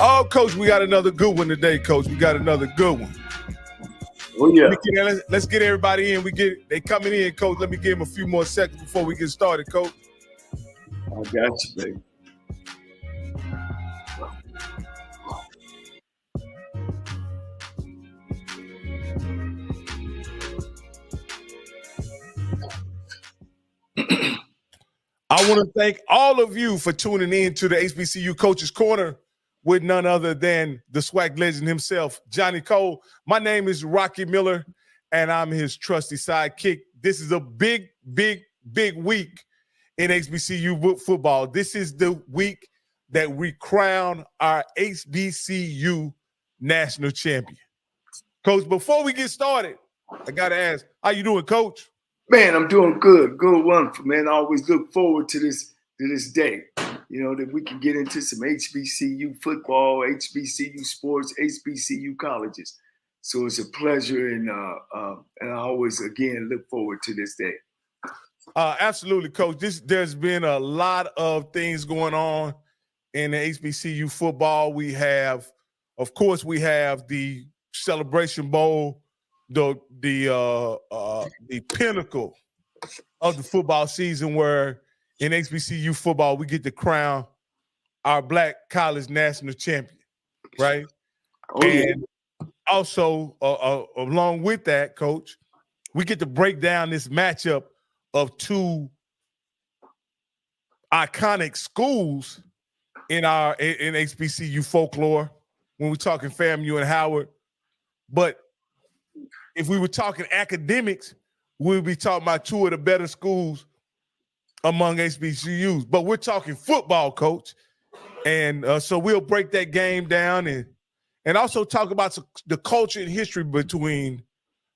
Oh, Coach, we got another good one today, Coach. We got another good one. Oh, yeah. Let's get everybody in. They coming in, Coach. Let me give them a few more seconds before we get started, Coach. I got you, baby. I want to thank all of you for tuning in to the HBCU Coaches Corner with none other than the swag legend himself, Johnnie Cole. My name is Rocky Miller, and I'm his trusty sidekick. This is a big, big, big week in HBCU football. This is the week that we crown our HBCU national champion. Coach, before we get started, I got to ask, how you doing, Coach? Man, I'm doing good. Good wonderful, man. I always look forward to this day, that we can get into some HBCU football, HBCU sports, HBCU colleges. So it's a pleasure, and I always, again, look forward to this day. Absolutely, Coach. There's been a lot of things going on in the HBCU football. We have the Celebration Bowl, the pinnacle of the football season, where in HBCU football we get to crown our Black college national champion, right? Oh, and also, along with that, Coach, we get to break down this matchup of two iconic schools in HBCU folklore when we're talking FAMU and Howard. But if we were talking academics, we'd be talking about two of the better schools among HBCUs. But we're talking football, Coach. And so we'll break that game down and also talk about the culture and history between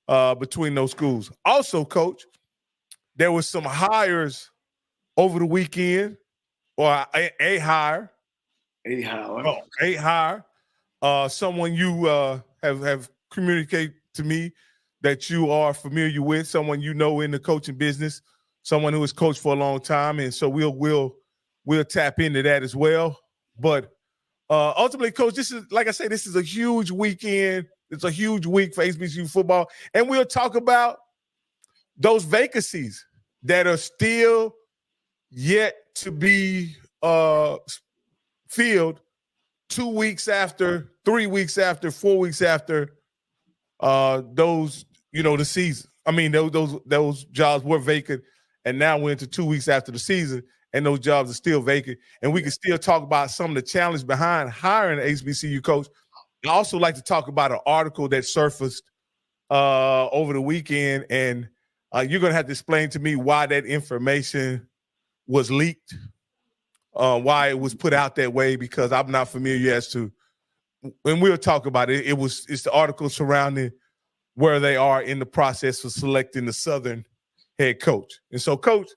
those schools. Also, Coach, there was some hires over the weekend, or a hire. Someone you have communicated to me that you are familiar with, someone you know in the coaching business, someone who has coached for a long time, and so we'll tap into that as well. But ultimately, Coach, this is a huge weekend. It's a huge week for HBCU football, and we'll talk about those vacancies that are still yet to be filled 2 weeks after, 3 weeks after, 4 weeks after the season. I mean, those jobs were vacant, and now we're into 2 weeks after the season, and those jobs are still vacant. And we can still talk about some of the challenge behind hiring an HBCU coach. I also like to talk about an article that surfaced over the weekend, and you're going to have to explain to me why that information was leaked, why it was put out that way, because I'm not familiar as to, and we'll talk about it. It's the article surrounding where they are in the process of selecting the Southern head coach. And so, Coach,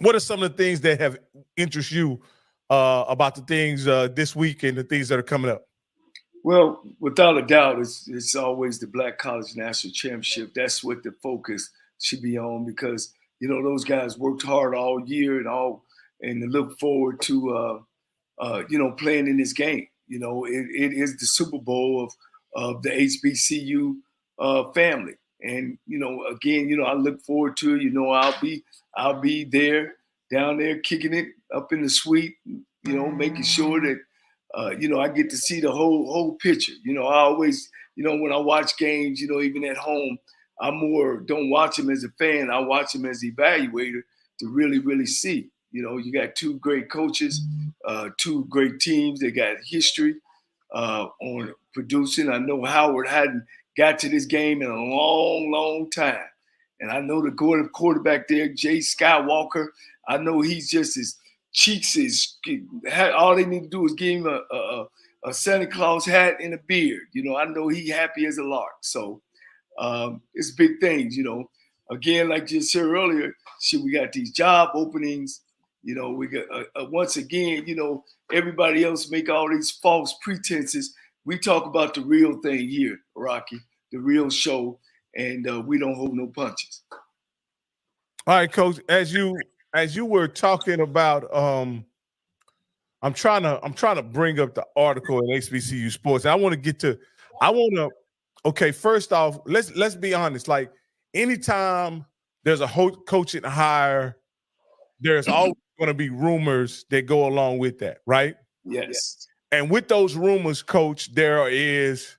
what are some of the things that have interested you about the things this week and the things that are coming up? Well, without a doubt, it's always the Black College National Championship. That's what the focus should be on, because those guys worked hard all year and to look forward to playing in this game. It is the Super Bowl of the HBCU family, and again, I look forward to it. I'll be there, down there, kicking it up in the suite. Making sure that I get to see the whole picture. I always, when I watch games, even at home, I more don't watch them as a fan. I watch them as evaluator to really, really see. You got two great coaches, two great teams. They got history on producing. I know Howard hadn't got to this game in a long, long time. And I know the quarterback there, Jay Skywalker, I know he's just his cheeks all they need to do is give him a Santa Claus hat and a beard. I know he happy as a lark. So it's big things, Again, like you said earlier, we got these job openings. We got once again, everybody else make all these false pretenses. We talk about the real thing here, Rocky, the real show, and we don't hold no punches. All right, Coach. As you were talking about I'm trying to bring up the article in HBCU Sports. I want to get to. Okay, first off, let's be honest. Like anytime there's a coaching hire, there's always going to be rumors that go along with that, right? Yes. And with those rumors, Coach, there is,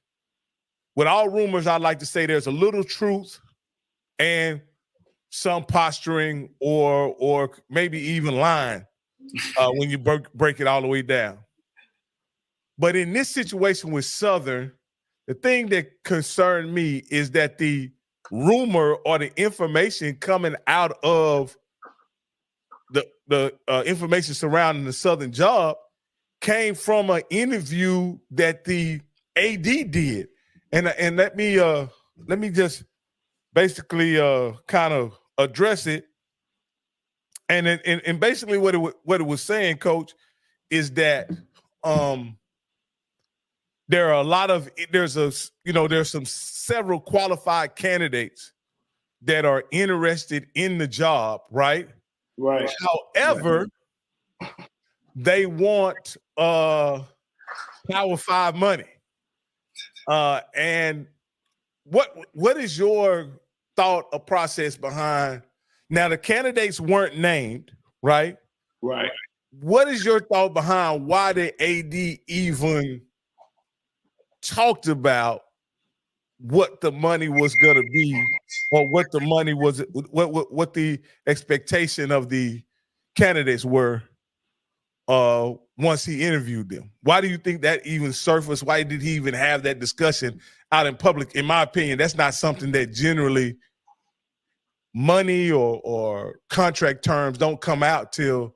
with all rumors, I like to say there's a little truth and some posturing or maybe even lying when you break it all the way down. But in this situation with Southern, the thing that concerned me is that the rumor or the information coming out of the information surrounding the Southern job came from an interview that the AD did. And let me just basically kind of address it. And basically what it was saying, Coach, is that there's some several qualified candidates that are interested in the job, right? Right. However, they want Power 5 money. And what is your thought or process behind? Now the candidates weren't named, right? Right. What is your thought behind why the AD even talked about what the money was going to be, or what the money was, what the expectation of the candidates were once he interviewed them? Why do you think that even surfaced? Why did he even have that discussion out in public? In my opinion, that's not something that generally money or contract terms don't come out till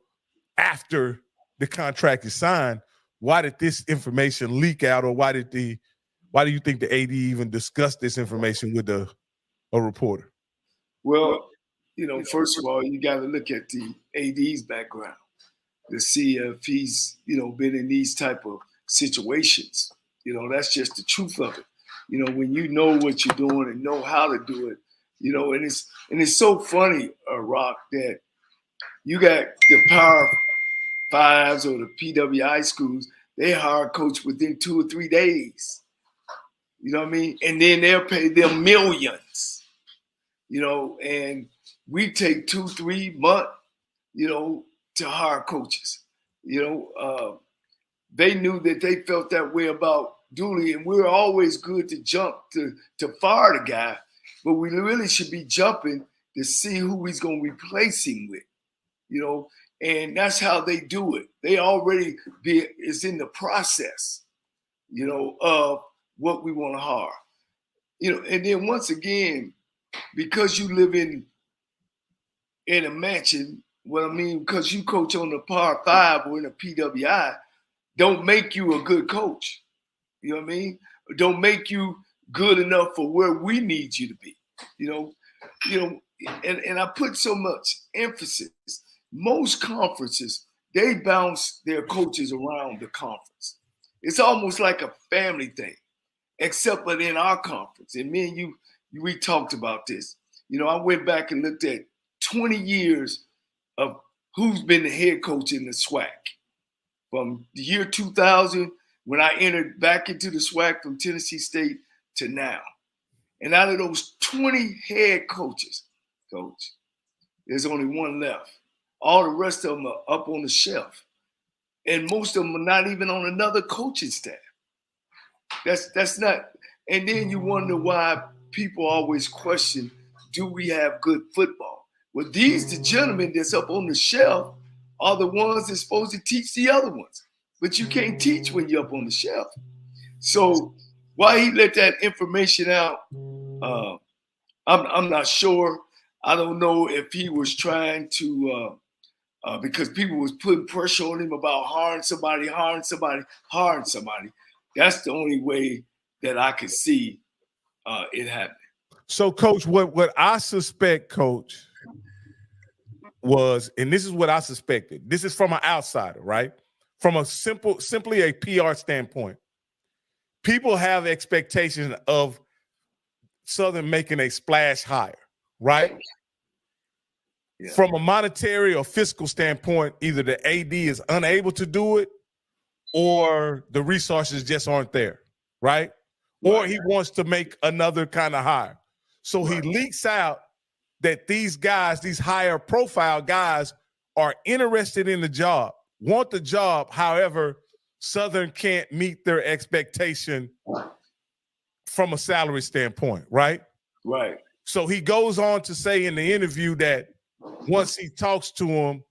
after the contract is signed. Why did this information leak out, or why do you think the AD even discussed this information with a reporter? Well, first of all, you got to look at the AD's background to see if he's, been in these type of situations. That's just the truth of it. When you know what you're doing and know how to do it, and it's so funny, Rock, that you got the Power Fives or the PWI schools, they hire a coach within 2 or 3 days. You know what I mean? And then they'll pay them millions, and we take 2-3 months, to hire coaches. They knew that they felt that way about Dooley, and we're always good to jump to fire the guy, but we really should be jumping to see who he's going to replace him with, and that's how they do it. They already is in the process, of what we want to hire, and then once again, because you live in a mansion, because you coach on the Power 5 or in a PWI, don't make you a good coach. You know what I mean? Don't make you good enough for where we need you to be. And I put so much emphasis. Most conferences, they bounce their coaches around the conference. It's almost like a family thing, except but in our conference. And me and you, we talked about this. I went back and looked at 20 years of who's been the head coach in the SWAC. From the year 2000, when I entered back into the SWAC from Tennessee State, to now. And out of those 20 head coaches, Coach, there's only one left. All the rest of them are up on the shelf. And most of them are not even on another coaching staff. That's not. And then you wonder why people always question, do we have good football? Well, the gentlemen that's up on the shelf are the ones that's supposed to teach the other ones. But you can't teach when you're up on the shelf. So why he let that information out, I'm not sure. I don't know if he was trying to, because people was putting pressure on him about hiring somebody. That's the only way that I could see it happening. So, Coach, what I suspect, Coach, was, and this is what I suspected. This is from an outsider, right? From a simply a PR standpoint. People have expectations of Southern making a splash hire, right? Yeah. From a monetary or fiscal standpoint, either the AD is unable to do it or the resources just aren't there, right? Or he wants to make another kind of hire. So he leaks out that these guys, these higher profile guys, are interested in the job, want the job. However, Southern can't meet their expectation from a salary standpoint, right? Right. So he goes on to say in the interview that once he talks to him,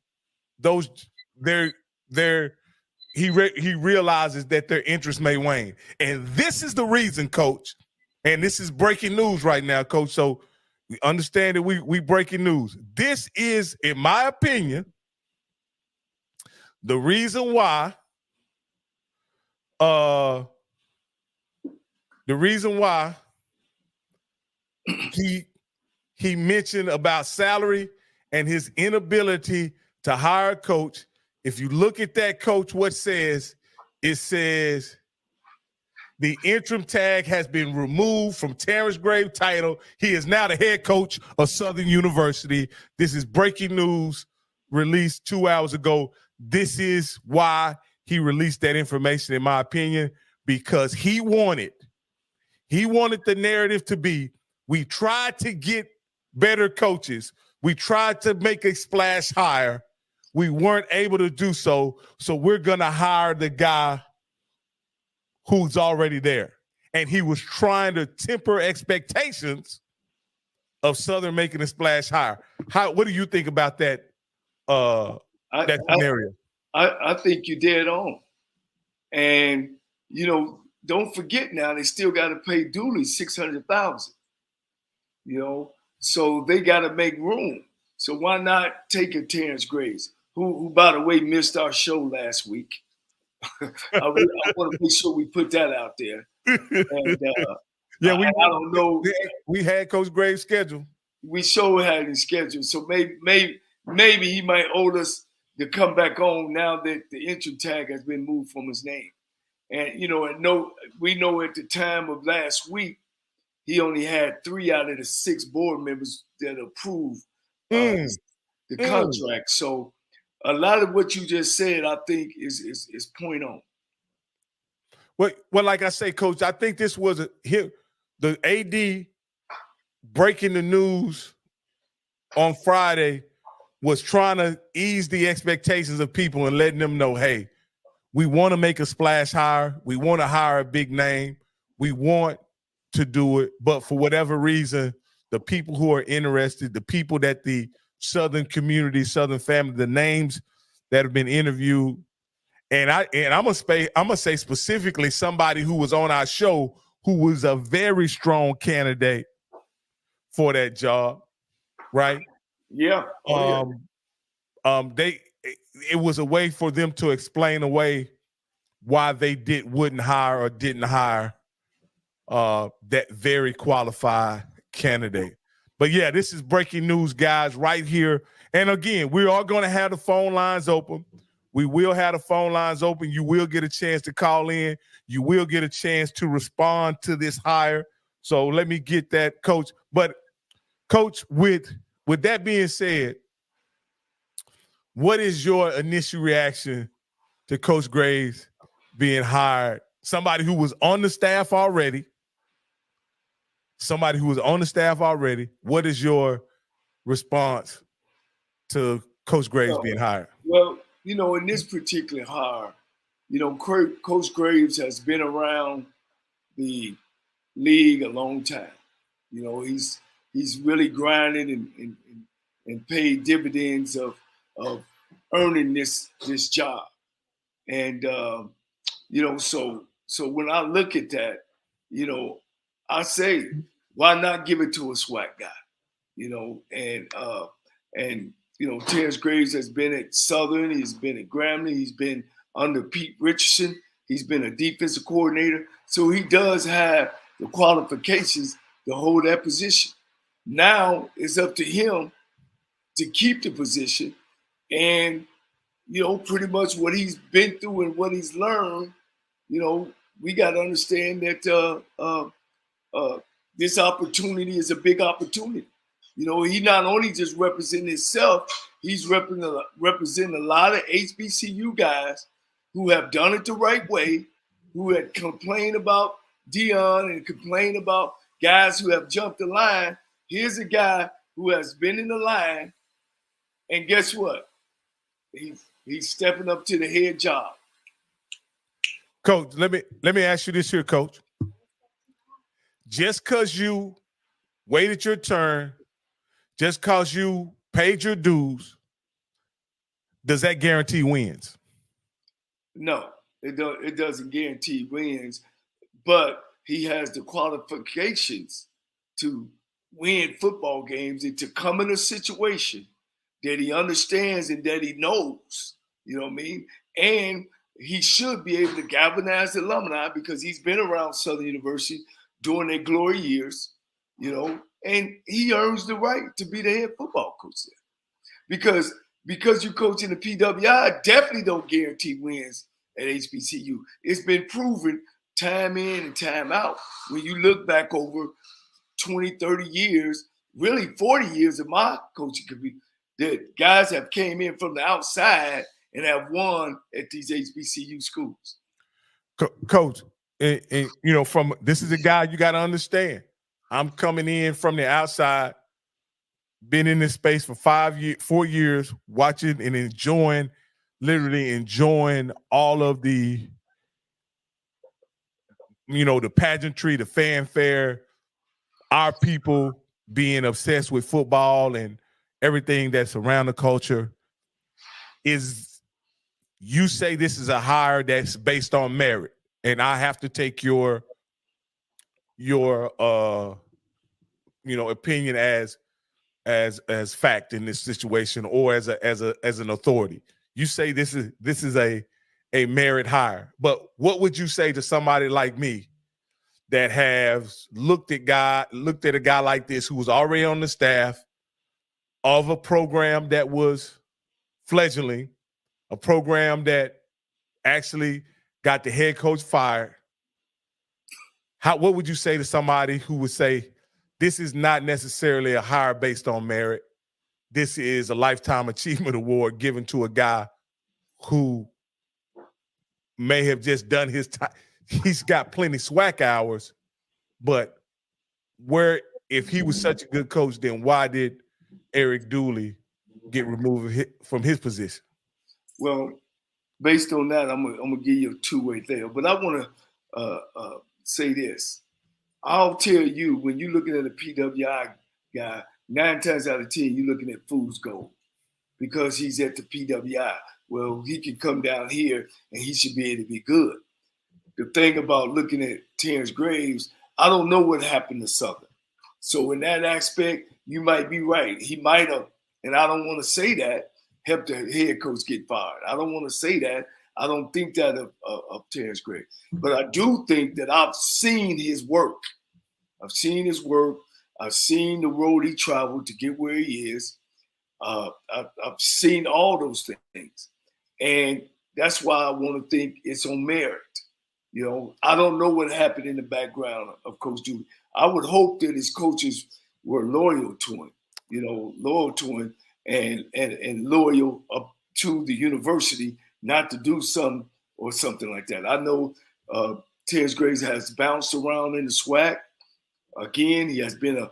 he realizes that their interest may wane. And this is the reason, Coach, and this is breaking news right now, Coach. So we understand that we breaking news. This is, in my opinion, the reason why he mentioned about salary and his inability to hire a coach. If you look at that, Coach, what it says the interim tag has been removed from Terrence Graves' title. He is now the head coach of Southern University. This is breaking news released 2 hours ago. This is why he released that information, in my opinion, because he wanted the narrative to be, we tried to get better coaches. We tried to make a splash hire. We weren't able to do so. So we're going to hire the guy who's already there. And he was trying to temper expectations of Southern making a splash hire. What do you think about that, that scenario? I think you're dead on. And, don't forget now, they still got to pay Dooley $600,000. So they got to make room. So why not take a Terrence Graves, who by the way, missed our show last week. I want to make sure we put that out there. And, yeah, I don't know. We had Coach Graves scheduled. We sure had him scheduled. So maybe he might owe us to come back on now that the interim tag has been moved from his name. And, we know at the time of last week, he only had 3 out of the 6 board members that approved the contract. So a lot of what you just said, I think, is point on. Well, like I say, Coach, I think this was the AD breaking the news on Friday was trying to ease the expectations of people and letting them know, hey, we want to make a splash hire. We want to hire a big name. We want to do it. But for whatever reason, the people who are interested, the people that the Southern community, Southern family, the names that have been interviewed, and I'm gonna say specifically somebody who was on our show who was a very strong candidate for that job, right? Yeah. It was a way for them to explain away why they didn't hire that very qualified candidate. But yeah, this is breaking news, guys, right here. And again, we are going to have the phone lines open. We will have the phone lines open. You will get a chance to call in. You will get a chance to respond to this hire. So let me get that, Coach. But Coach, with that being said, what is your initial reaction to Coach Graves being hired? Somebody who was on the staff already. What is your response to Coach Graves being hired? Well, in this particular hire, Coach Graves has been around the league a long time. He's really grinded and paid dividends of earning this job. And so when I look at that, I say, why not give it to a SWAC guy? And Terrence Graves has been at Southern, he's been at Grambling, he's been under Pete Richardson, he's been a defensive coordinator. So he does have the qualifications to hold that position. Now it's up to him to keep the position. And, pretty much what he's been through and what he's learned, we got to understand that this opportunity is a big opportunity. He not only just representing himself, he's representing a lot of HBCU guys who have done it the right way, who had complained about Dion and complained about guys who have jumped the line. Here's a guy who has been in the line, and guess what? He's stepping up to the head job. Coach, let me ask you this here, Coach. Just because you waited your turn, just because you paid your dues, does that guarantee wins? No, it doesn't guarantee wins, but he has the qualifications to win football games and to come in a situation that he understands and that he knows, you know what I mean? And he should be able to galvanize the alumni because he's been around Southern University during their glory years, you know, and he earns the right to be the head football coach there. Because you coach in the PWI definitely don't guarantee wins at HBCU. It's been proven time in and time out. When you look back over 20, 30 years, really 40 years of my coaching career, that guys have came in from the outside and have won at these HBCU schools. Coach, and you know, this is a guy you got to understand. I'm coming in from the outside, been in this space for 4 years, watching and literally enjoying all of the, you know, the pageantry, the fanfare, our people being obsessed with football and everything that's around the culture. Is you say this is a hire that's based on merit, and I have to take your opinion as fact in this situation, or as an authority. You say this is a merit hire, but what would you say to somebody like me that has looked at a guy like this who was already on the staff of a program that was fledgling, a program that actually got the head coach fired? What would you say to somebody who would say this is not necessarily a hire based on merit? This is a lifetime achievement award given to a guy who may have just done his time. He's got plenty SWAC hours, but if he was such a good coach, then why did Eric Dooley get removed from his position? Well, based on that, I'm gonna give you a two-way there. But I want to say this. I'll tell you, when you're looking at a PWI guy, 9 times out of 10, you're looking at fool's gold because he's at the PWI. Well, he can come down here and he should be able to be good. The thing about looking at Terrence Graves, I don't know what happened to Southern. So in that aspect, you might be right. He might have, and I don't want to say that, helped the head coach get fired. I don't want to say that. I don't think that of Terrence Graves. But I do think that I've seen his work. I've seen his work. I've seen the road he traveled to get where he is. I've seen all those things. And that's why I want to think it's on merit. You know, I don't know what happened in the background of Coach Dooley. I would hope that his coaches were loyal to him, and loyal up to the university, not to do something or something like that. I know Terrence Graves has bounced around in the SWAC. Again, he has been a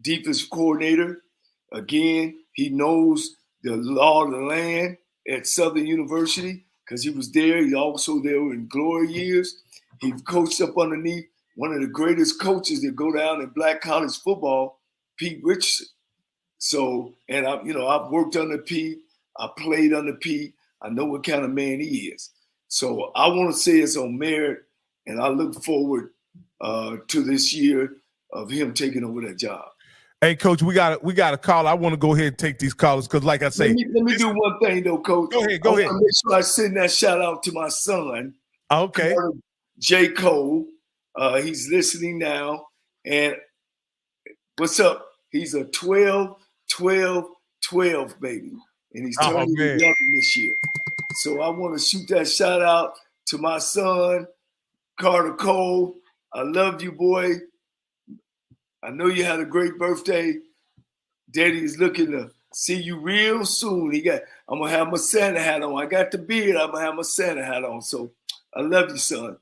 defensive coordinator. Again, he knows the law of the land at Southern University because he was there. He's also there in glory years. He coached up underneath one of the greatest coaches that go down in black college football, Pete Richardson. So, and I've worked under Pete. I played under Pete. I know what kind of man he is. So I want to say it's on merit, and I look forward to this year of him taking over that job. Hey, Coach, we got a call. I want to go ahead and take these callers because, like I say, let me do one thing though, Coach. Go ahead. I want to make sure I send that shout out to my son. Okay. J. Cole. He's listening now. And what's up? He's a 12, baby. And he's turning 11 this year. So I want to shoot that shout out to my son, Carter Cole. I love you, boy. I know you had a great birthday. Daddy is looking to See you real soon. I'm gonna have my Santa hat on. I got the beard. I'm gonna have my Santa hat on. So I love you, son.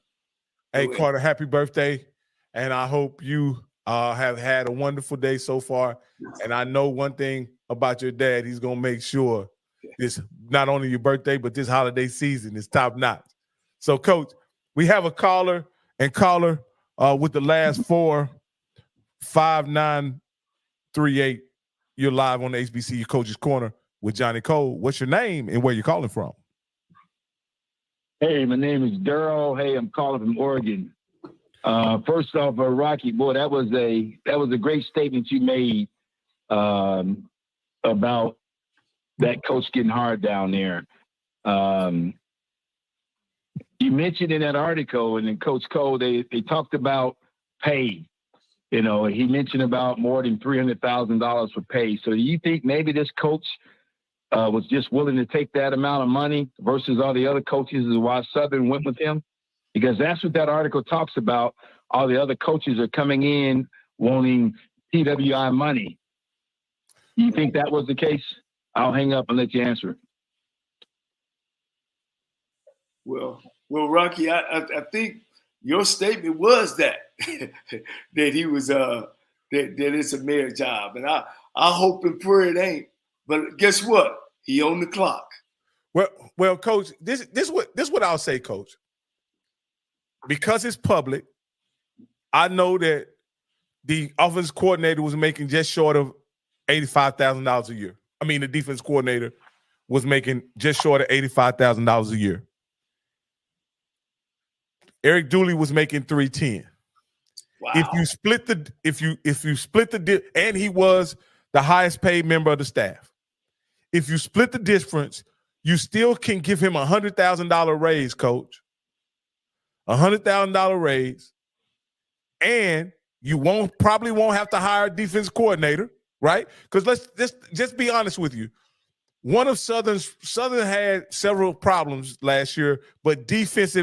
Hey, Carter, happy birthday. And I hope you have had a wonderful day so far. And I know one thing about your dad, he's going to make sure this, not only your birthday, but this holiday season is top notch. So, Coach, we have a caller with the last 45938. You're live on the HBCU Coach's Corner with Johnnie Cole. What's your name and where you calling from? Hey, my name is Daryl. Hey, I'm calling from Oregon. First off, Rocky, boy, that was a great statement you made about that coach getting hard down there. You mentioned in that article, and in Coach Cole, they talked about pay. You know, he mentioned about more than $300,000 for pay. So do you think maybe this coach was just willing to take that amount of money versus all the other coaches is why Southern went with him? Because that's what that article talks about. All the other coaches are coming in wanting PWI money. You think that was the case? I'll hang up and let you answer it. Well, Rocky, I think your statement was that that he was that it's a mayor job, and I hope and pray it ain't. But guess what? He on the clock. Well, Coach, this what I'll say, Coach. Because it's public, I know that the offense coordinator was making just short of $85,000 a year. I mean, the defense coordinator was making just short of $85,000 a year. Eric Dooley was making $310,000. Wow. If you split the and he was the highest paid member of the staff. If you split the difference, you still can give him a $100,000 raise, Coach. $100,000 raise, and you probably won't have to hire a defense coordinator, right? Because let's just be honest with you. One of Southern had several problems last year, but defense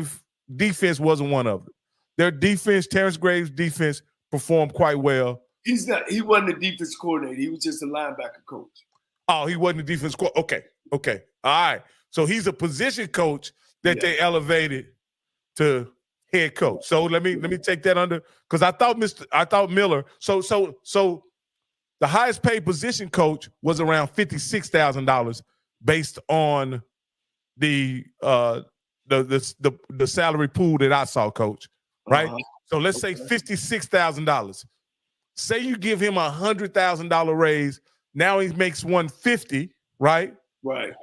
wasn't one of them. Their defense, Terrence Graves' defense, performed quite well. He wasn't a defense coordinator. He was just a linebacker coach. Oh, he wasn't a defense coach. Okay. All right. So he's a position coach that they elevated to head coach. So let me take that under, because I thought Miller. So the highest paid position coach was around $56,000 based on the salary pool that I saw, Coach. Right. So let's say $56,000. Say you give him a $100,000 raise. Now he makes $150,000, right? Right.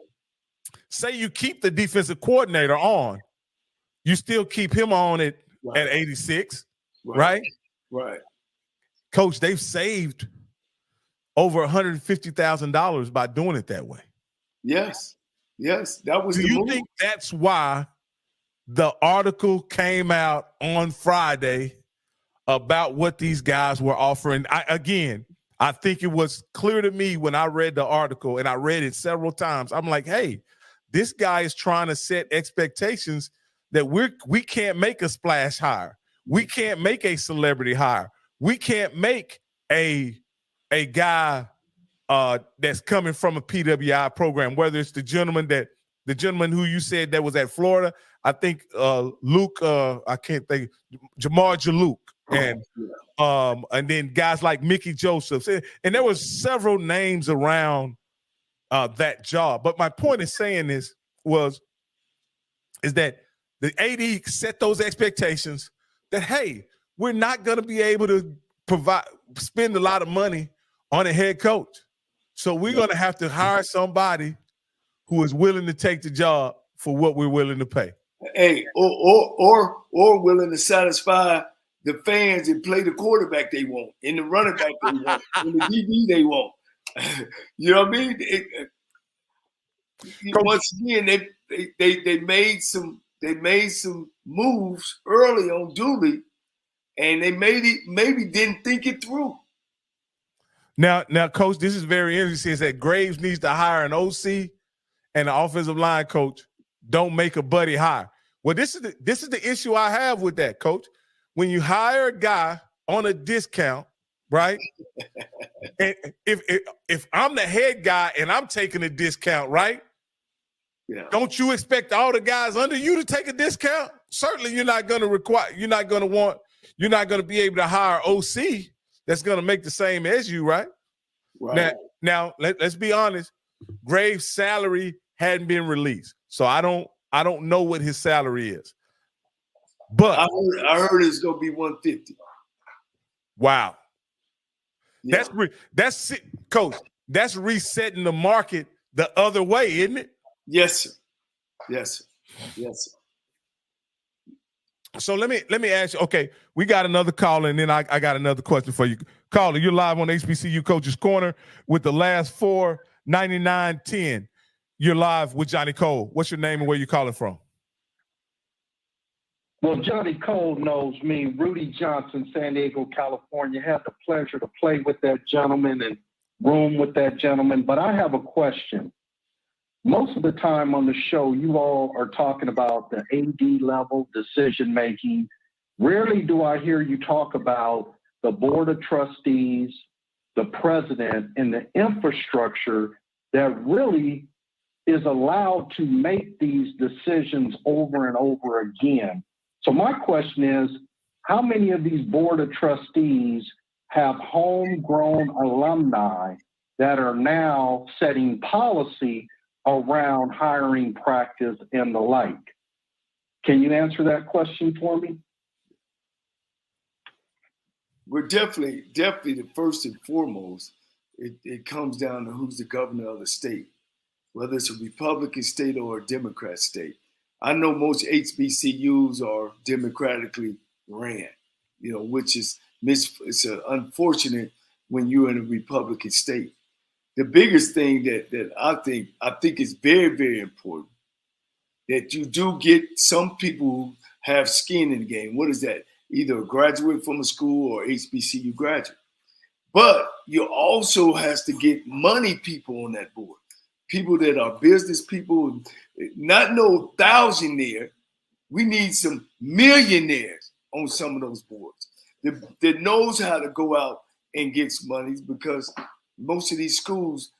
Say you keep the defensive coordinator on, you still keep him on at 86, right? Right. Coach, they've saved over $150,000 by doing it that way. Yes, that was. Do you think that's why the article came out on Friday about what these guys were offering? I think it was clear to me when I read the article, and I read it several times. I'm like, hey, this guy is trying to set expectations that we can't make a splash hire. We can't make a celebrity hire. We can't make a guy that's coming from a PWI program, whether it's the gentleman who you said that was at Florida. I think Luke, I can't think, Jamar Jaluk, and then guys like Mickey Josephs, and there was several names around that job. But my point in saying this is that the AD set those expectations that, hey, we're not going to be able to spend a lot of money on a head coach. So we're going to have to hire somebody who is willing to take the job for what we're willing to pay. Hey, or willing to satisfy the fans and play the quarterback they want, and the running back they want, and the DB they want. You know what I mean? Once again, they made some moves early on Dooley, and they maybe didn't think it through. Now, Coach, this is very interesting. It says that Graves needs to hire an OC and an offensive line coach. Don't make a buddy hire. Well, this is the issue I have with that, Coach. When you hire a guy on a discount right? And if I'm the head guy and I'm taking a discount, right? Yeah. Don't you expect all the guys under you to take a discount? Certainly, you're not going to be able to hire OC that's going to make the same as you, right? Right. Now let's be honest. Graves' salary hadn't been released, so I don't know what his salary is. But I heard it's going to be 150. Wow. Yeah. That's Coach. That's resetting the market the other way, isn't it? Yes, sir. Yes, sir. Yes, sir. So let me ask you. Okay, we got another caller, and then I got another question for you. Caller, you're live on HBCU Coach's Corner with the last 49910. You're live with Johnnie Cole. What's your name and where you calling from? Well, Johnnie Cole knows me. Rudy Johnson, San Diego, California. Had the pleasure to play with that gentleman and room with that gentleman. But I have a question. Most of the time on the show, you all are talking about the AD level decision making. Rarely do I hear you talk about the board of trustees, the president, and the infrastructure that really is allowed to make these decisions over and over again. So my question is, how many of these board of trustees have homegrown alumni that are now setting policy around hiring practice and the like? Can you answer that question for me? We're definitely the first and foremost, it comes down to who's the governor of the state, whether it's a Republican state or a Democrat state. I know most HBCUs are democratically ran, which is it's unfortunate when you're in a Republican state. The biggest thing that I think is very, very important, that you do get some people who have skin in the game. What is that? Either a graduate from a school or HBCU graduate. But you also has to get money people on that board. People that are business people, not no thousandaire. We need some millionaires on some of those boards that knows how to go out and get some money, because most of these schools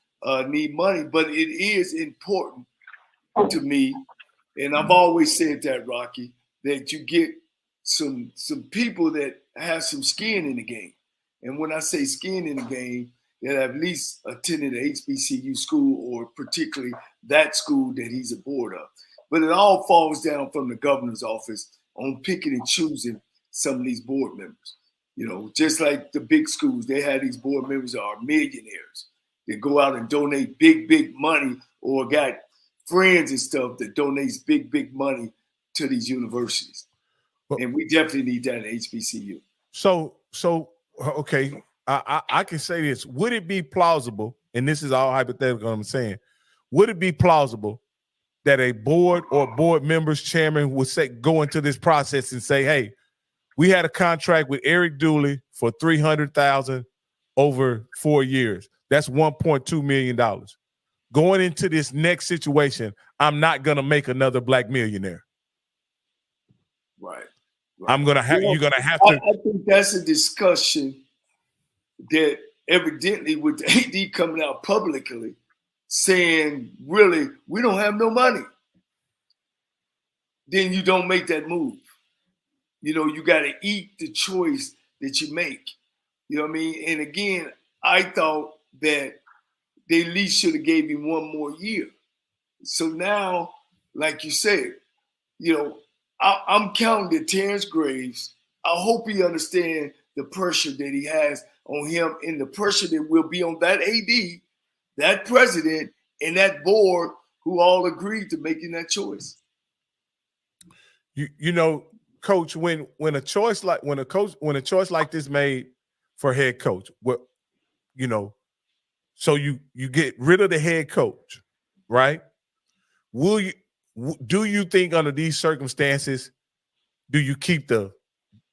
need money. But it is important to me, and I've always said that, Rocky, that you get some people that have some skin in the game. And when I say skin in the game, that have at least attended an HBCU school, or particularly that school that he's a board of. But it all falls down from the governor's office on picking and choosing some of these board members. Just like the big schools, they had these board members that are millionaires. They go out and donate big money, or got friends and stuff that donates big money to these universities. Well, and we definitely need that at HBCU. So okay. I can say this. Would it be plausible, and this is all hypothetical I'm saying, would it be plausible that a board or board members chairman would go into this process and say, hey, we had a contract with Eric Dooley for $300,000 over 4 years. That's $1.2 million. Going into this next situation, I'm not going to make another black millionaire. Right. I'm going to have, you're going to have to. I think that's a discussion that evidently with the AD coming out publicly saying, really, we don't have no money, then you don't make that move. You got to eat the choice that you make. You know what I mean? And again, I thought that they at least should have gave him one more year. So now, like you said, I'm counting that Terrence Graves, I hope he understands the pressure that he has on him, and the pressure that will be on that AD, that president, and that board who all agreed to making that choice. Coach, when a choice like this made for head coach, so you get rid of the head coach, right? Do you think under these circumstances, do you keep the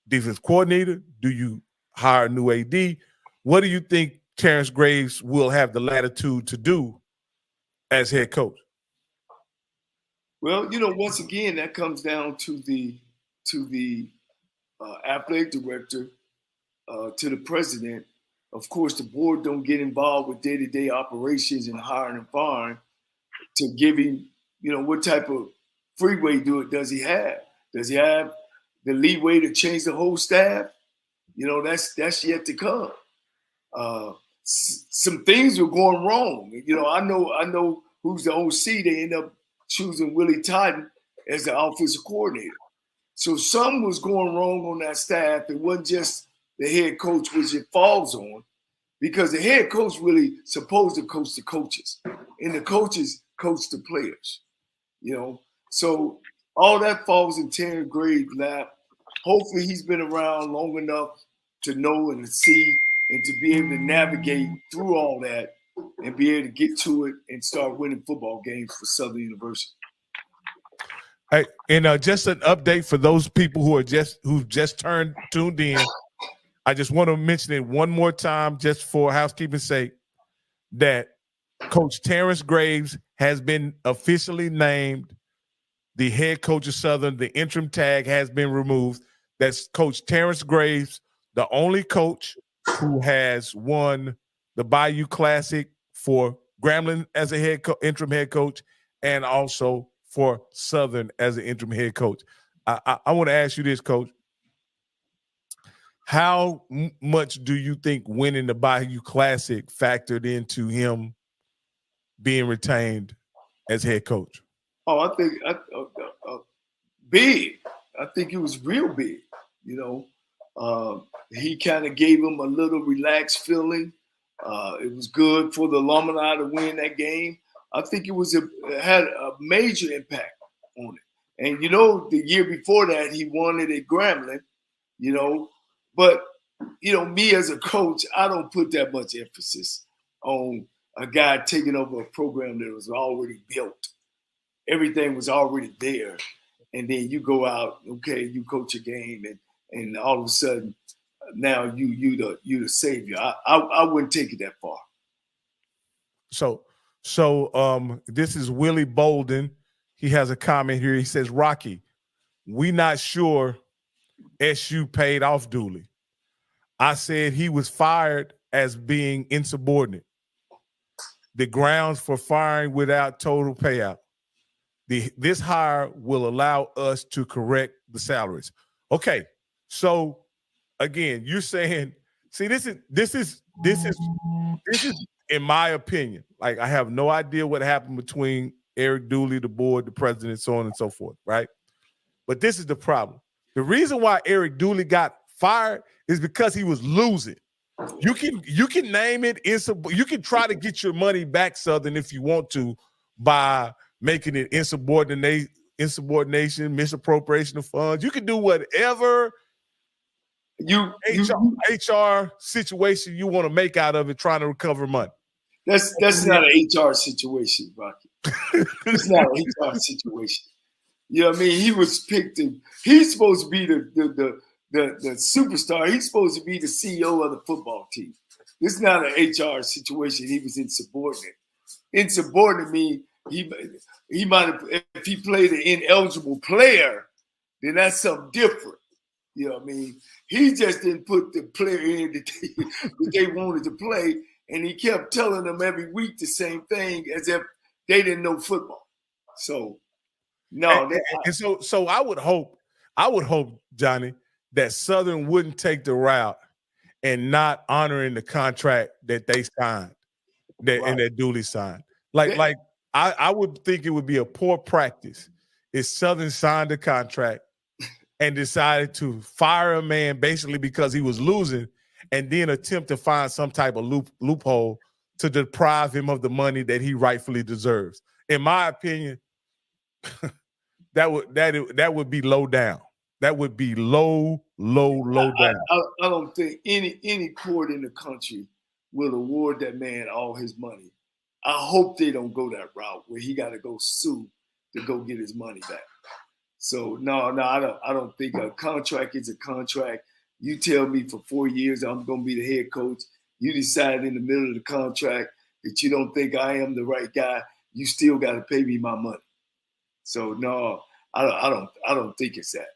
defense coordinator? Do you hire a new AD? What do you think Terrence Graves will have the latitude to do as head coach? Well, once again, that comes down to the athletic director, to the president, Of course, the board don't get involved with day-to-day operations and hiring and firing to give him, what type of freeway does he have? Does he have the leeway to change the whole staff? That's yet to come. Some things were going wrong. I know who's the OC. They end up choosing Willie Totten as the offensive coordinator. So something was going wrong on that staff. It wasn't just the head coach, which it falls on, because the head coach really supposed to coach the coaches, and the coaches coach the players. So all that falls in Terry Gray's lap. Hopefully he's been around long enough to know and to see and to be able to navigate through all that and be able to get to it and start winning football games for Southern University. Hey, and just an update for those people who've just tuned in. I just want to mention it one more time, just for housekeeping's sake, that Coach Terrence Graves has been officially named the head coach of Southern. The interim tag has been removed. That's Coach Terrence Graves, the only coach who has won the Bayou Classic for Grambling as a interim head coach, and also for Southern as an interim head coach. I want to ask you this, Coach. How much do you think winning the Bayou Classic factored into him being retained as head coach? Oh, I think big. I think it was real big. He kind of gave him a little relaxed feeling. It was good for the alumni to win that game. I think it had a major impact on it. And the year before that, he won it at Grambling. But me as a coach, I don't put that much emphasis on a guy taking over a program that was already built. Everything was already there, and then you go out, okay, you coach a game, and all of a sudden, now you the savior. I wouldn't take it that far. So this is Willie Bolden. He has a comment here. He says, Rocky, we not sure SU paid off Dooley. I said he was fired as being insubordinate. The grounds for firing without total payout. This hire will allow us to correct the salaries. Okay, so again, you're saying, see, this is in my opinion. Like, I have no idea what happened between Eric Dooley, the board, the president, so on and so forth, right? But this is the problem. The reason why Eric Dooley got fired is because he was losing. You can name it. You can try to get your money back, Southern, if you want to, by making it insubordination, misappropriation of funds. You can do whatever HR situation you want to make out of it, trying to recover money. That's not an HR situation, Rocky. It's not an HR situation. You know what I mean? He was picked. He's supposed to be the superstar. He's supposed to be the CEO of the football team. This is not an HR situation. He was insubordinate. Insubordinate means he might have, if he played an ineligible player, then that's something different. You know what I mean? He just didn't put the player in that they wanted to play, and he kept telling them every week the same thing as if they didn't know football. So no. So I would hope, Johnny, that Southern wouldn't take the route and not honoring the contract that they signed, and that Dooley signed. Like I would think it would be a poor practice if Southern signed a contract and decided to fire a man basically because he was losing, and then attempt to find some type of loophole to deprive him of the money that he rightfully deserves. In my opinion, that would be low down. That would be low down. I don't think any court in the country will award that man all his money. I hope they don't go that route where he got to go sue to go get his money back. So no, I don't think a contract is a contract. You tell me for 4 years I'm going to be the head coach. You decide in the middle of the contract that you don't think I am the right guy. You still got to pay me my money. So no, I don't think it's that.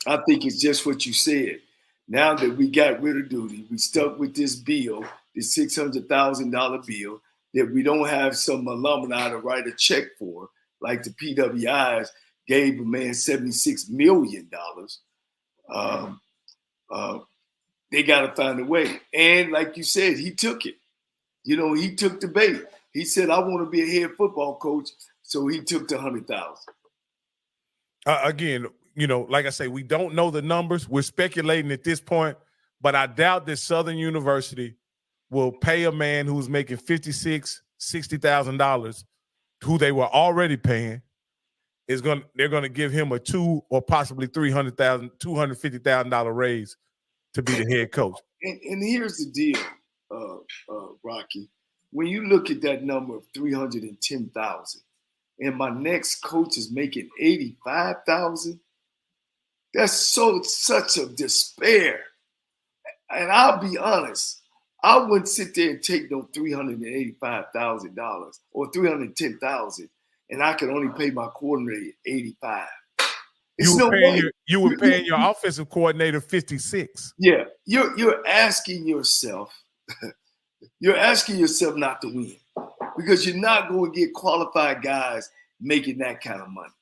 I think it's just what you said. Now that we got rid of Dooley, we stuck with this bill, this $600,000 bill that we don't have some alumni to write a check for, like the PWIs gave a man $76 million. They got to find a way. And like you said, he took it. You know, he took the bait. He said, I want to be a head football coach. So he took the $100,000. Again, you know, like I say, we don't know the numbers. We're speculating at this point, but I doubt that Southern University will pay a man who's making $56,000, $60,000, who they were already paying. They're going to give him a $200,000 or possibly $300,000, $250,000 raise to be the head coach. And here's the deal, Rocky. When you look at that number of $310,000, and my next coach is making $85,000, that's such a despair. And I'll be honest, I wouldn't sit there and take no $385,000 or $310,000, and I could only pay my coordinator $85,000. You were paying your offensive coordinator $56,000. Yeah, you're asking yourself, not to win, because you're not going to get qualified guys making that kind of money.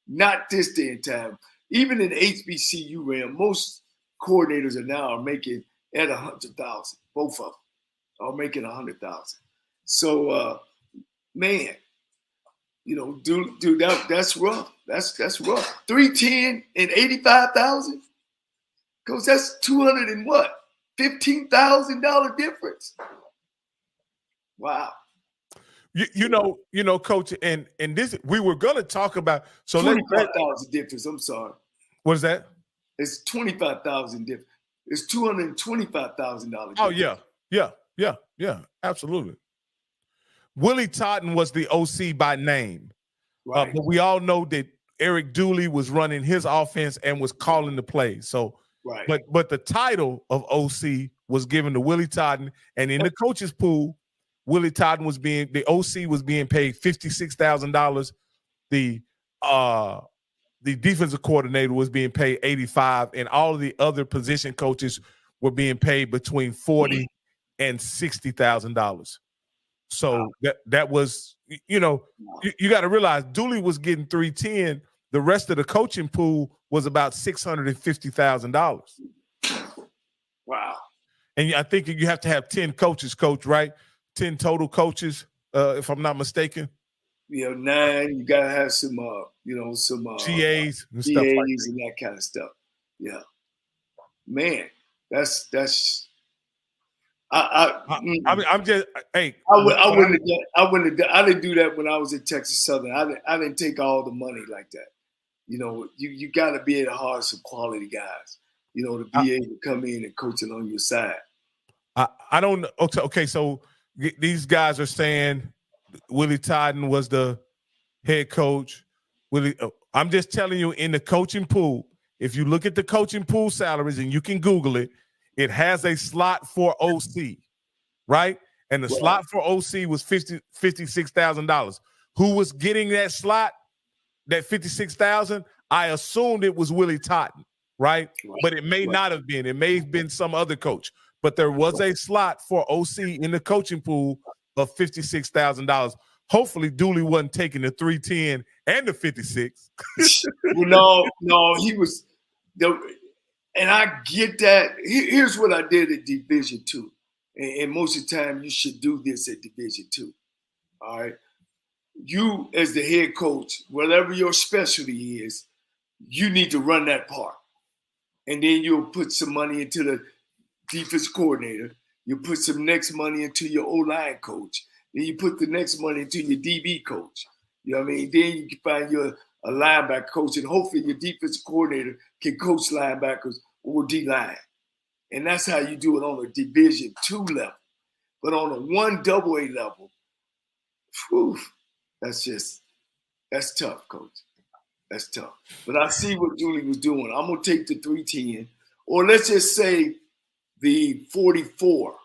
Not this day and time. Even in HBCU realm, most coordinators are making at $100,000. Both of them are making $100,000. So, man, you know, dude, that's rough. That's rough. 310 and 85,000, because that's $15,000 difference. Wow. You know, Coach, and this we were gonna talk about. So $25,000 difference. I'm sorry. What is that? It's $25,000 difference. It's $225,000. Oh yeah, absolutely. Willie Totten was the OC by name, right. But we all know that Eric Dooley was running his offense and was calling the plays. So, right. But the title of OC was given to Willie Totten, and in the coaches pool, Willie Totten the OC was being paid $56,000. The defensive coordinator was being paid $85,000, and all of the other position coaches were being paid between $40,000 and $60,000. So that was, you know, you got to realize Dooley was getting $310,000. The rest of the coaching pool was about $650,000. Wow. And I think you have to have 10 coaches, Coach, right? 10 total coaches, if I'm not mistaken. You know, 9. You gotta have some, some GAs and stuff, like that. And that kind of stuff. Yeah, man, that's. I'm just. Hey, I didn't do that when I was at Texas Southern. I didn't take all the money like that. You know, you got to be able to hire some quality guys. You know, to be able to come in and coach it on your side. I don't. Okay, so these guys are saying Willie Totten was the head coach. I'm just telling you, in the coaching pool, if you look at the coaching pool salaries, and you can Google it, it has a slot for OC, right? And the slot for OC was $56,000. Who was getting that slot, that $56,000? I assumed it was Willie Totten, right? But it may not have been. It may have been some other coach. But there was a slot for OC in the coaching pool of $56,000. Hopefully, Dooley wasn't taking the 310 and the 56. No, he was. And I get that. Here's what I did at Division II. And most of the time, you should do this at Division II. All right. You, as the head coach, whatever your specialty is, you need to run that part. And then you'll put some money into the defense coordinator. You put some next money into your O-line coach. Then you put the next money into your DB coach. You know what I mean? Then you can find a linebacker coach, and hopefully your defensive coordinator can coach linebackers or D-line. And that's how you do it on a Division II level. But on a 1AA level, that's tough, Coach. That's tough. But I see what Dooley was doing. I'm going to take the 310, or let's just say the 44.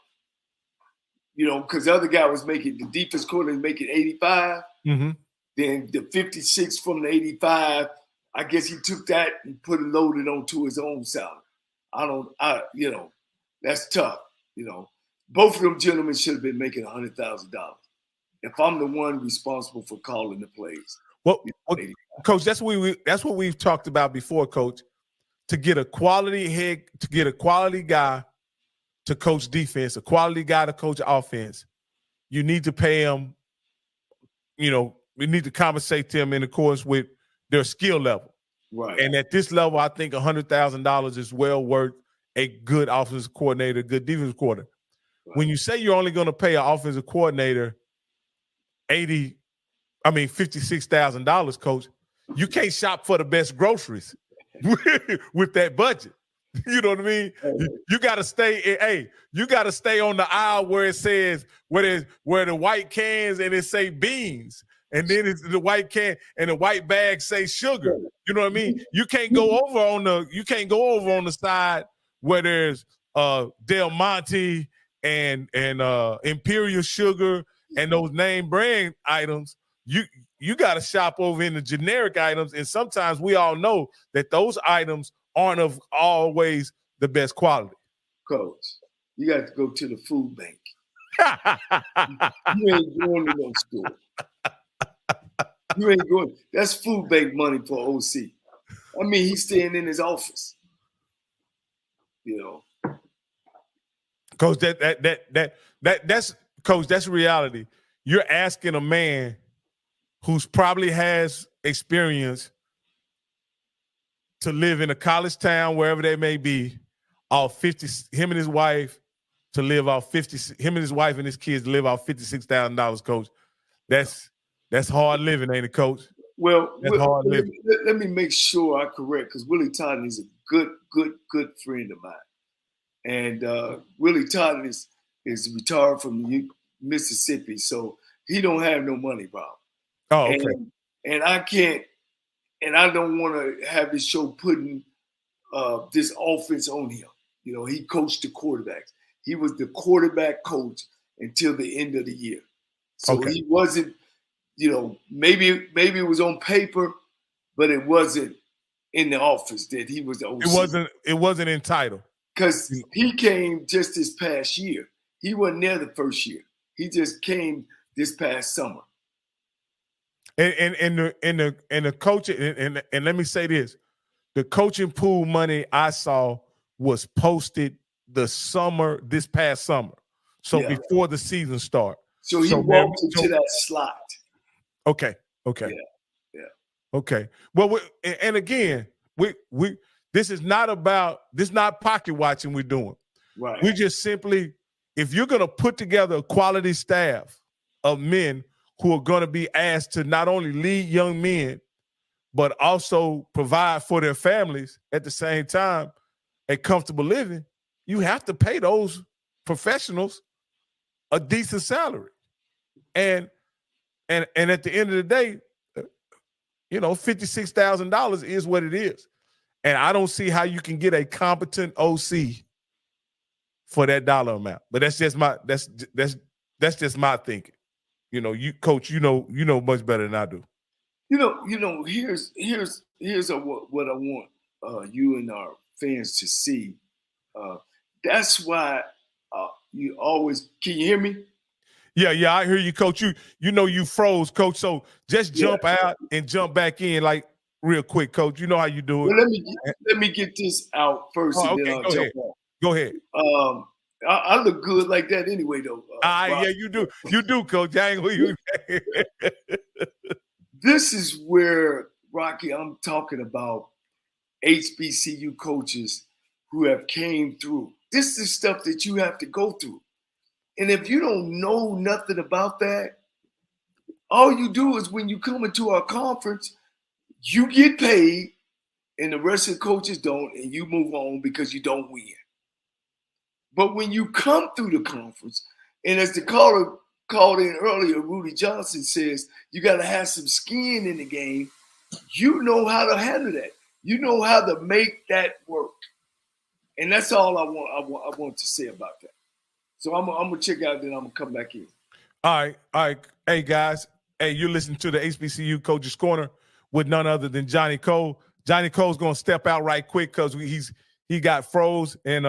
You know, because the other guy was making, the defense coordinator making 85. Mm-hmm. Then the 56 from the 85, I guess he took that and loaded onto his own salary. that's tough. Both of them gentlemen should have been making $100,000. If I'm the one responsible for calling the plays. Well, Coach, that's what we've talked about before, Coach. To get a quality guy to coach defense, a quality guy to coach offense, you need to pay him. We need to compensate them in accordance with their skill level. Right. And at this level, I think $100,000 is well worth a good offensive coordinator, good defensive coordinator. Right. When you say you're only going to pay an offensive coordinator $56,000, Coach, you can't shop for the best groceries with that budget. You know what I mean? You got to stay. Hey, you got to stay on the aisle where it says where the white cans and it say beans, and then it's the white can and the white bag say sugar. You know what I mean? You can't go over on the side where there's Del Monte and Imperial Sugar and those name brand items. You got to shop over in the generic items, and sometimes we all know that those items aren't of always the best quality. Coach, you got to go to the food bank. You ain't going to no store. You ain't going. That's food bank money for OC. I mean, he's staying in his office. Coach, that's Coach, that's reality. You're asking a man who's probably has experience to live in a college town, wherever they may be, him and his wife and his kids live off $56,000, Coach. That's hard living, ain't it, Coach? Well, hard living. Let me make sure I correct, because Willie Totten is a good friend of mine. And Willie Totten is retired from Mississippi, so he don't have no money problem. Oh, okay. And I can't, and I don't want to have this show putting this offense on him. He coached the quarterbacks. He was the quarterback coach until the end of the year. So He wasn't, maybe it was on paper, but it wasn't in the office that he was the OC. It wasn't entitled. Because he came just this past year. He wasn't there the first year. He just came this past summer. And the coaching, and let me say this, the coaching pool money I saw was posted this past summer. So before the season start. So he walked into that slot. Okay. Yeah. Okay. Well, and again, this is not pocket watching we're doing. Right. We just simply, if you're going to put together a quality staff of men who are going to be asked to not only lead young men, but also provide for their families at the same time a comfortable living, you have to pay those professionals a decent salary. And at the end of the day, $56,000 is what it is. And I don't see how you can get a competent OC for that dollar amount. But that's just my thinking. You coach, you know much better than I do. Here's what I want you and our fans to see. That's why you always, can you hear me? Yeah, I hear you, Coach. You froze, Coach. So just jump out and jump back in like real quick, Coach. You know how you do it. Well, let me get this out first, and then I'll jump on. Go ahead. I look good like that anyway, though. Yeah, you do. You do, Coach. I ain't gonna This is where, Rocky, I'm talking about HBCU coaches who have came through. This is stuff that you have to go through. And if you don't know nothing about that, all you do is when you come into our conference, you get paid and the rest of the coaches don't, and you move on because you don't win. But when you come through the conference, and as the caller called in earlier, Rudy Johnson says, you got to have some skin in the game. You know how to handle that. You know how to make that work. And that's all I want to say about that. So I'm going to check out, then I'm going to come back in. All right. Hey, guys. Hey, you're listening to the HBCU Coach's Corner with none other than Johnnie Cole. Johnnie Cole's going to step out right quick because he got froze, and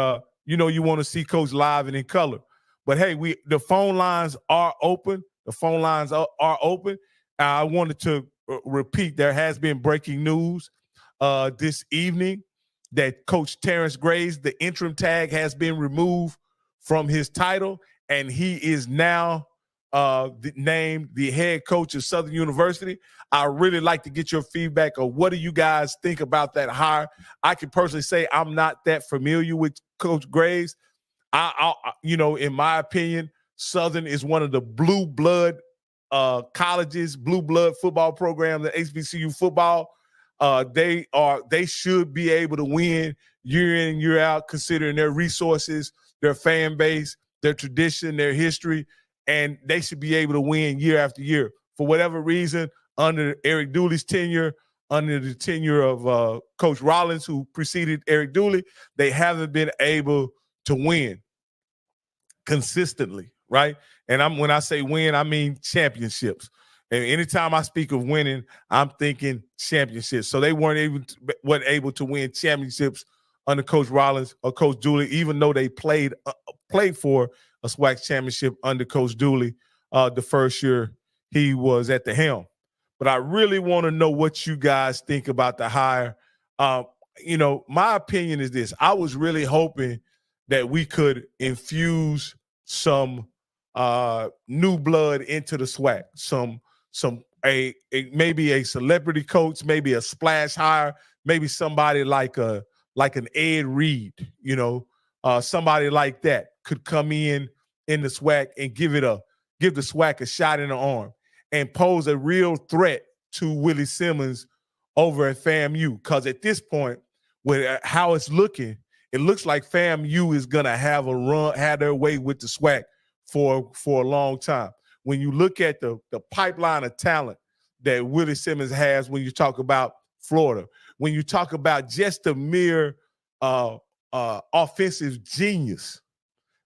you want to see Coach live and in color. But hey, the phone lines are open. The phone lines are open. I wanted to repeat, there has been breaking news this evening that Coach Terrence Graves, the interim tag, has been removed from his title, and he is now named the head coach of Southern University. I really like to get your feedback of what do you guys think about that hire. I can personally say I'm not that familiar with Coach Graves. I in my opinion, Southern is one of the blue blood colleges, blue blood football programs, the HBCU football. They should be able to win year in, year out, considering their resources, their fan base, their tradition, their history, and they should be able to win year after year. For whatever reason, under Eric Dooley's tenure, under the tenure of Coach Rollins, who preceded Eric Dooley, they haven't been able to win consistently, right? And when I say win, I mean championships. And anytime I speak of winning, I'm thinking championships. So they weren't able to win championships under Coach Rollins or Coach Dooley, even though they played for a SWAC championship under Coach Dooley the first year he was at the helm. But I really want to know what you guys think about the hire. My opinion is this. I was really hoping that we could infuse some new blood into the SWAC, maybe a celebrity coach, maybe a splash hire, maybe somebody like an Ed Reed, somebody like that could come in the SWAC and give the SWAC a shot in the arm and pose a real threat to Willie Simmons over at FAMU. Because at this point, with how it's looking, it looks like FAMU is gonna have their way with the SWAC for a long time. When you look at the pipeline of talent that Willie Simmons has, when you talk about Florida, when you talk about just the mere offensive genius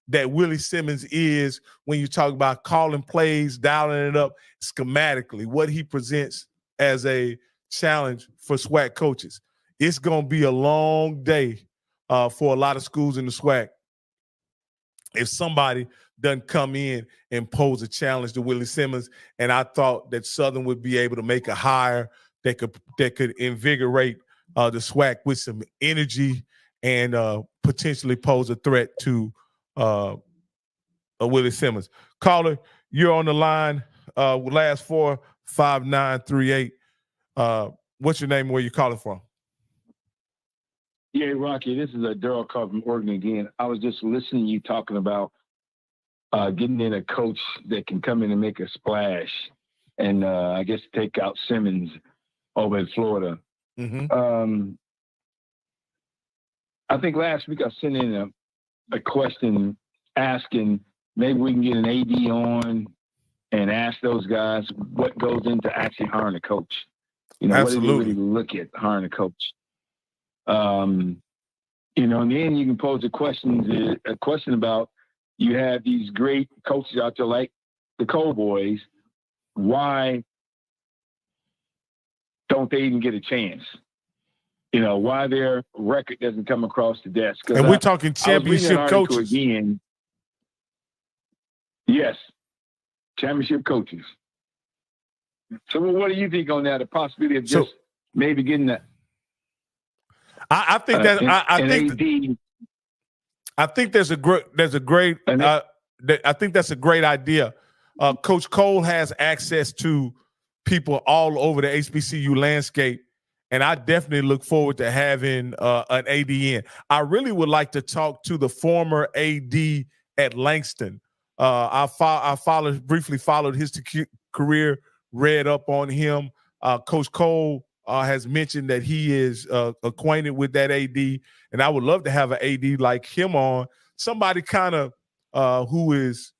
that Willie Simmons is, when you talk about calling plays, dialing it up schematically, what he presents as a challenge for SWAC coaches. It's going to be a long day for a lot of schools in the SWAC if somebody doesn't come in and pose a challenge to Willie Simmons. And I thought that Southern would be able to make a hire that could invigorate the SWAC with some energy and potentially pose a threat to Willie Simmons. Caller, you're on the line. Last 45938. What's your name and where you calling from? Yeah, Rocky, this is Daryl Carr from Oregon again. I was just listening to you talking about getting in a coach that can come in and make a splash and I guess take out Simmons over in Florida. Mm-hmm. I think last week I sent in a question asking maybe we can get an AD on and ask those guys what goes into actually hiring a coach. Absolutely. What do they really look at hiring a coach? And then you can pose a question about you have these great coaches out there like the Cole boys. Why don't they even get a chance? Why their record doesn't come across the desk. And we're talking championship coaches. Again. Yes, championship coaches. So what do you think on that? The possibility of just maybe getting that? I think that's a great idea. Coach Cole has access to people all over the HBCU landscape, and I definitely look forward to having an AD in. I really would like to talk to the former AD at Langston. I briefly followed his career, read up on him. Coach Cole has mentioned that he is acquainted with that AD, and I would love to have an AD like him on, somebody kind of who is,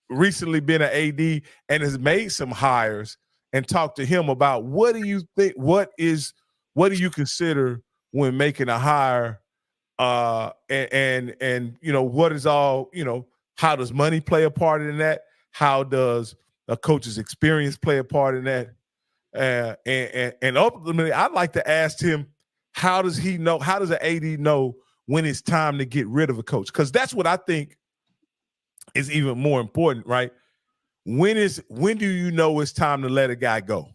recently been an AD and has made some hires, and talk to him about what do you think, what do you consider when making a hire, and what is all, how does money play a part in that? How does a coach's experience play a part in that? And ultimately, I'd like to ask him, how does an AD know when it's time to get rid of a coach? Because that's what I think is even more important, right? When do you know it's time to let a guy go?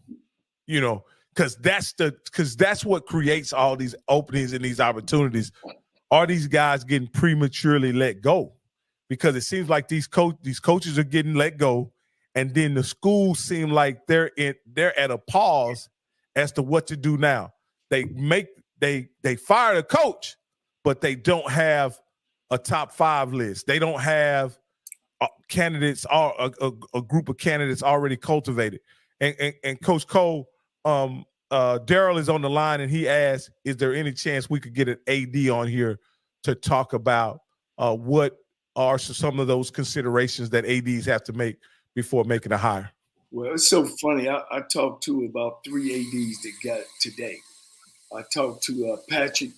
You know, because that's what creates all these openings and these opportunities. Are these guys getting prematurely let go? Because it seems like these coaches are getting let go, and then the schools seem like they're at a pause as to what to do now. They fire a coach, but they don't have a top 5 list. They don't have candidates or a group of candidates already cultivated. And Coach Cole, Daryl is on the line, and he asked, "Is there any chance we could get an AD on here to talk about what are some of those considerations that ADs have to make before making a hire?" Well, it's so funny. I talked to about 3 ADs that got it today. I talked to Patrick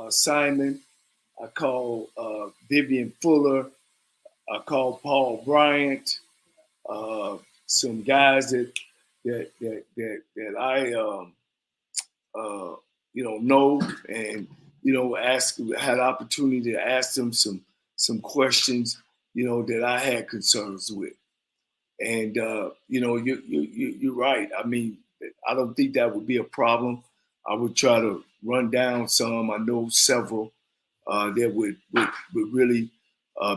Simon. I called Vivian Fuller. I called Paul Bryant. Some guys that I know, and had opportunity to ask them some questions that I had concerns with. And you're right. I mean, I don't think that would be a problem. I would try to run down some. I know several that would really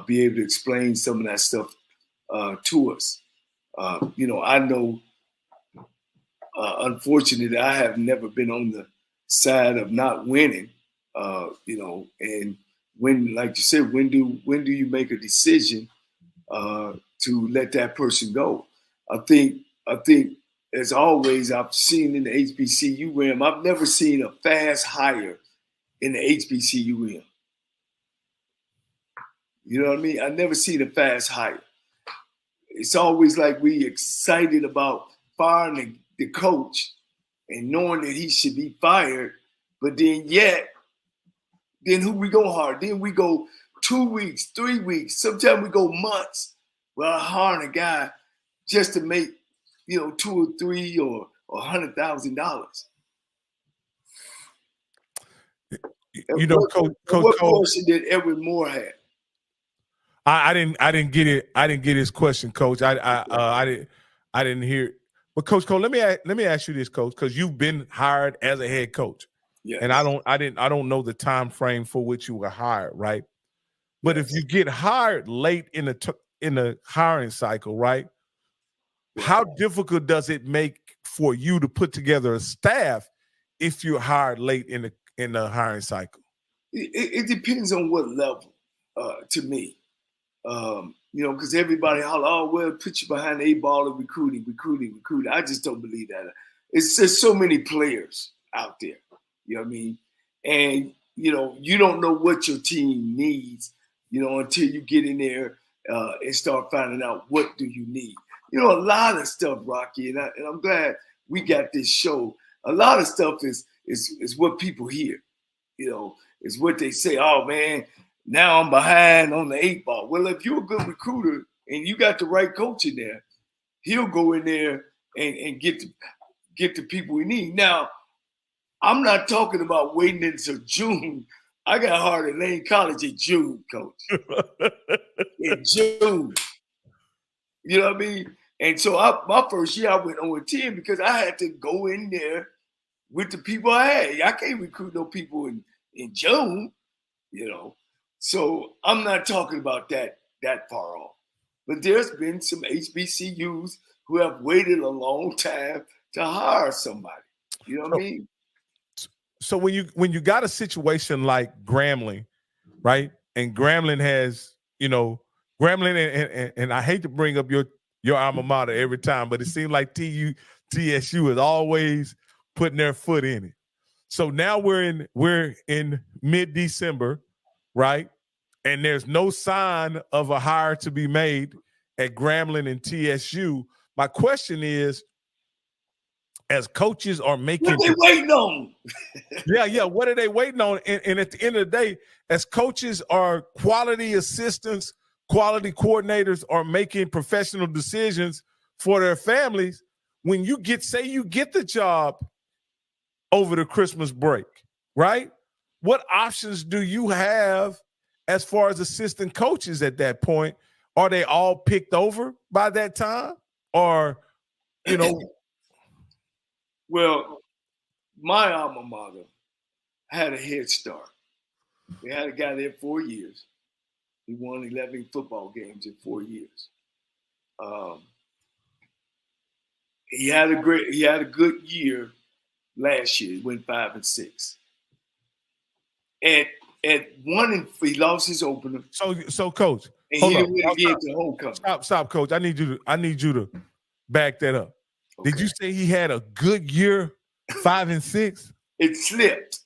be able to explain some of that stuff to us. I know, unfortunately, I have never been on the side of not winning. And when, like you said, when do you make a decision to let that person go? I think as always, I've seen in the HBCU realm, I've never seen a fast hire in the HBCU realm. You know what I mean? I've never seen a fast hire. It's always like we excited about firing the coach and knowing that he should be fired, but then who we go hire? Then we go 2 weeks, 3 weeks, sometimes we go months without hiring a guy just to make, $2 or $3 or $100,000. Coach, what portion did Edward Moore have? I didn't get it. I didn't get his question, Coach. I didn't hear it. But Coach Cole, let me ask you this, Coach, because you've been hired as a head coach. Yes. And I don't know the time frame for which you were hired, right? But if you get hired late in the hiring cycle, right? How difficult does it make for you to put together a staff if you're hired late in the hiring cycle? It depends on what level, to me. Because everybody holler, "Oh, well, put you behind the 8 ball of recruiting. I just don't believe that. It's just so many players out there. You know what I mean? And, you don't know what your team needs, until you get in there and start finding out what do you need. A lot of stuff, Rocky, and I'm glad we got this show. A lot of stuff is what people hear, is what they say. "Oh, man, now I'm behind on the 8 ball." Well, if you're a good recruiter and you got the right coach in there, he'll go in there and get the people we need. Now, I'm not talking about waiting until June. I got hired at Lane College in June, Coach. In June. You know what I mean? And so my first year, I went 0-10 because I had to go in there with the people I had. I can't recruit no people in June, So I'm not talking about that far off. But there's been some HBCUs who have waited a long time to hire somebody. You know what I mean? So when you got a situation like Grambling, right? And Grambling has, Grambling and I hate to bring up your alma mater every time, but it seems like TSU is always putting their foot in it. So now we're in mid-December, right? And there's no sign of a hire to be made at Grambling and TSU. My question is, as coaches are making— what are they waiting on? Yeah. What are they waiting on? And at the end of the day, as coaches are quality assistants, quality coordinators are making professional decisions for their families. When you get the job over the Christmas break, right? what options do you have as far as assistant coaches at that point? Are they all picked over by that time? Or, you know? Well, my alma mater had a head start. They had a guy there 4 years. He won 11 football games in 4 years. He had a good year last year. He went 5-6. At 1 he lost his opener. So coach, and he didn't really get to homecoming. Stop, coach. I need you to back that up. Okay. Did you say he had a good year, 5-6? It slipped.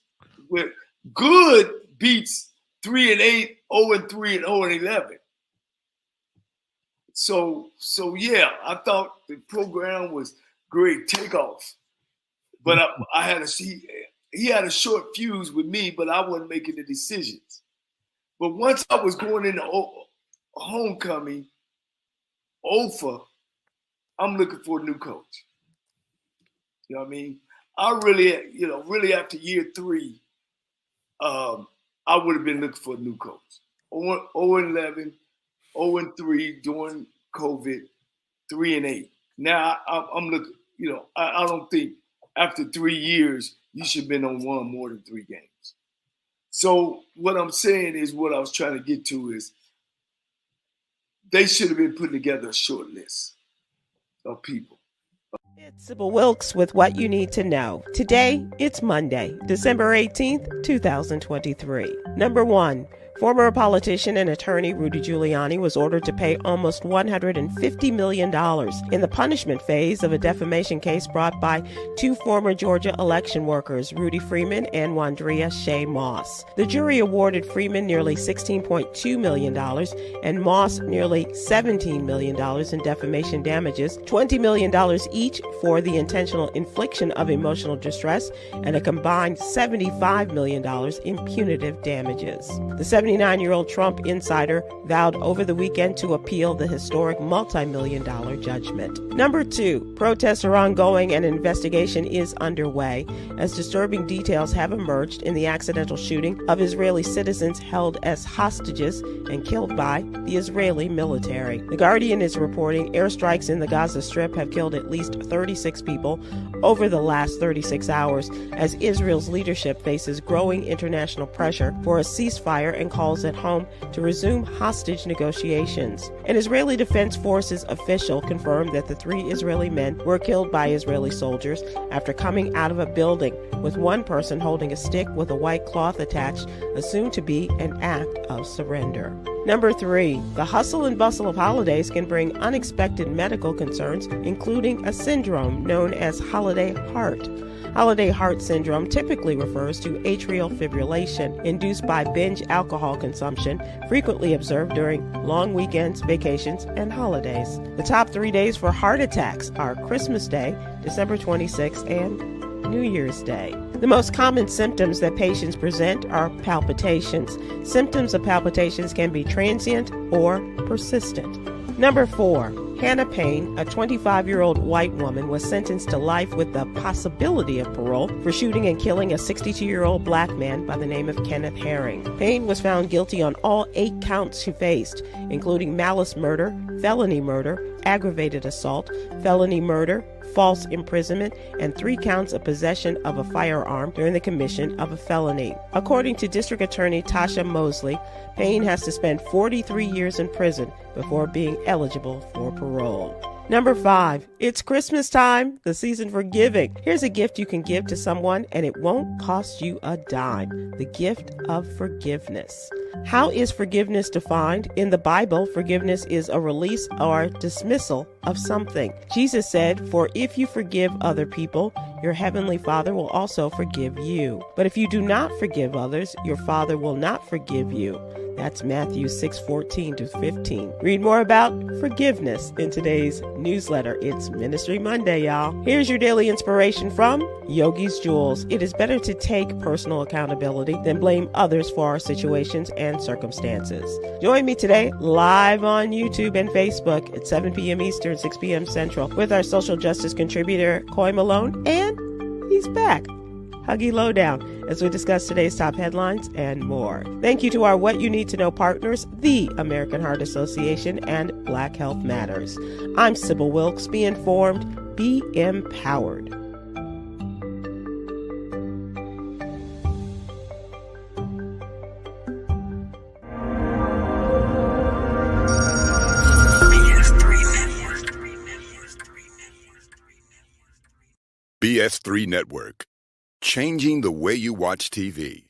With good beats 3-8, 0-3, and 0-11. So yeah, I thought the program was great takeoff, but I had to see. He had a short fuse with me, but I wasn't making the decisions. But once I was going into homecoming, OFA, I'm looking for a new coach. You know what I mean? I really after year 3, I would have been looking for a new coach. 0-11, 0-3 during COVID, 3-8. Now I'm looking, I don't think after 3 years, you should have been on one more than 3 games. So what I'm saying is, what I was trying to get to is, they should have been putting together a short list of people. It's Sybil Wilkes with what you need to know. Today, it's Monday, December 18th, 2023. Number 1. Former politician and attorney Rudy Giuliani was ordered to pay almost $150 million in the punishment phase of a defamation case brought by 2 former Georgia election workers, Rudy Freeman and Wandrea Shea Moss. The jury awarded Freeman nearly $16.2 million and Moss nearly $17 million in defamation damages, $20 million each for the intentional infliction of emotional distress, and a combined $75 million in punitive damages. The 79-year-old Trump insider vowed over the weekend to appeal the historic multi-million-dollar judgment. Number 2, protests are ongoing and an investigation is underway as disturbing details have emerged in the accidental shooting of Israeli citizens held as hostages and killed by the Israeli military. The Guardian is reporting airstrikes in the Gaza Strip have killed at least 36 people over the last 36 hours as Israel's leadership faces growing international pressure for a ceasefire and calls at home to resume hostage negotiations. An Israeli Defense Forces official confirmed that the 3 Israeli men were killed by Israeli soldiers after coming out of a building, with one person holding a stick with a white cloth attached, assumed to be an act of surrender. Number 3, the hustle and bustle of holidays can bring unexpected medical concerns, including a syndrome known as holiday heart. Holiday heart syndrome typically refers to atrial fibrillation induced by binge alcohol consumption, frequently observed during long weekends, vacations, and holidays. The top 3 days for heart attacks are Christmas Day, December 26th, and New Year's Day. The most common symptoms that patients present are palpitations. Symptoms of palpitations can be transient or persistent. Number 4, Hannah Payne, a 25-year-old white woman, was sentenced to life with the possibility of parole for shooting and killing a 62-year-old black man by the name of Kenneth Herring. Payne was found guilty on all 8 counts she faced, including malice murder, felony murder, aggravated assault, felony murder, false imprisonment, and 3 counts of possession of a firearm during the commission of a felony. According to District Attorney Tasha Mosley, Payne has to spend 43 years in prison before being eligible for parole. Number 5, it's Christmas time, the season for giving. Here's a gift you can give to someone and it won't cost you a dime. The gift of forgiveness. How is forgiveness defined? In the Bible, forgiveness is a release or dismissal of something. Jesus said, "For if you forgive other people, your heavenly Father will also forgive you. But if you do not forgive others, your Father will not forgive you." That's Matthew 6:14-15. Read more about forgiveness in today's newsletter. It's Ministry Monday, y'all. Here's your daily inspiration from Yogi's Jewels. It is better to take personal accountability than blame others for our situations and circumstances. Join me today live on YouTube and Facebook at 7 p.m. Eastern, 6 p.m. Central with our social justice contributor, Coy Malone, and he's back. Huggy Lowdown as we discuss today's top headlines and more. Thank you to our What You Need to Know partners, the American Heart Association and Black Health Matters. I'm Sybil Wilkes. Be informed, be empowered. BS3 Network, changing the way you watch TV.